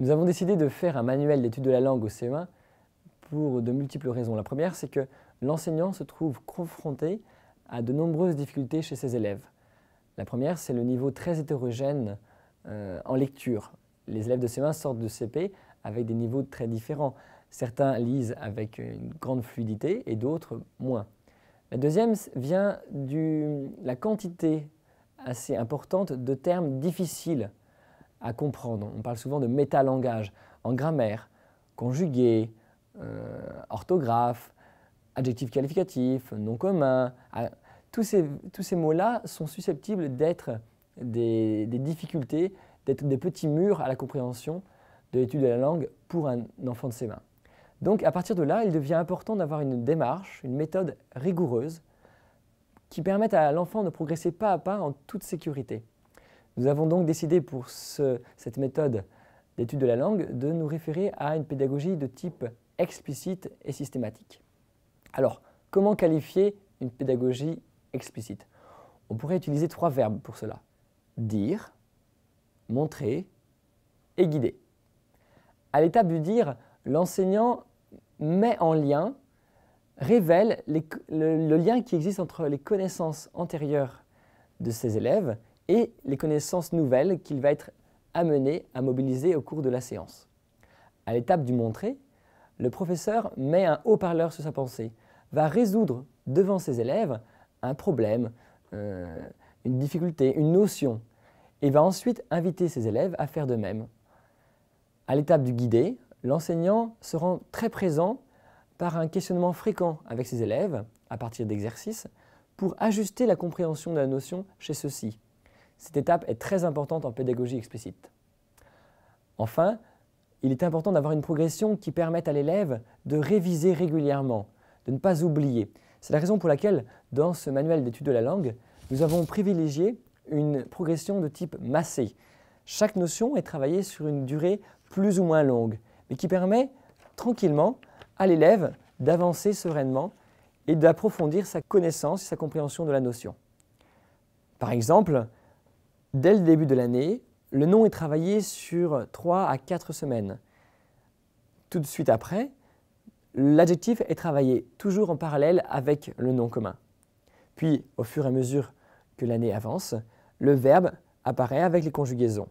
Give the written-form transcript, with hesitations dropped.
Nous avons décidé de faire un manuel d'études de la langue au CE1 pour de multiples raisons. La première, c'est que l'enseignant se trouve confronté à de nombreuses difficultés chez ses élèves. La première, c'est le niveau très hétérogène en lecture. Les élèves de CE1 sortent de CP avec des niveaux très différents. Certains lisent avec une grande fluidité et d'autres moins. La deuxième vient de la quantité assez importante de termes difficiles à comprendre. On parle souvent de métalangage en grammaire, conjugué, orthographe, adjectifs qualificatifs, noms communs. Tous ces mots-là sont susceptibles d'être des difficultés, d'être des petits murs à la compréhension de l'étude de la langue pour un enfant de CE1. Donc à partir de là, il devient important d'avoir une démarche, une méthode rigoureuse qui permette à l'enfant de progresser pas à pas en toute sécurité. Nous avons donc décidé pour cette méthode d'étude de la langue de nous référer à une pédagogie de type explicite et systématique. Alors, comment qualifier une pédagogie explicite? On pourrait utiliser 3 verbes pour cela. Dire, montrer et guider. À l'étape du dire, l'enseignant met en lien, révèle le lien qui existe entre les connaissances antérieures de ses élèves et les connaissances nouvelles qu'il va être amené à mobiliser au cours de la séance. À l'étape du montrer, le professeur met un haut-parleur sur sa pensée, va résoudre devant ses élèves un problème, une difficulté, une notion, et va ensuite inviter ses élèves à faire de même. À l'étape du guider, l'enseignant se rend très présent par un questionnement fréquent avec ses élèves, à partir d'exercices, pour ajuster la compréhension de la notion chez ceux-ci. Cette étape est très importante en pédagogie explicite. Enfin, il est important d'avoir une progression qui permette à l'élève de réviser régulièrement, de ne pas oublier. C'est la raison pour laquelle, dans ce manuel d'étude de la langue, nous avons privilégié une progression de type massé. Chaque notion est travaillée sur une durée plus ou moins longue, mais qui permet tranquillement à l'élève d'avancer sereinement et d'approfondir sa connaissance et sa compréhension de la notion. Par exemple, dès le début de l'année, le nom est travaillé sur 3 à 4 semaines. Tout de suite après, l'adjectif est travaillé toujours en parallèle avec le nom commun. Puis, au fur et à mesure que l'année avance, le verbe apparaît avec les conjugaisons.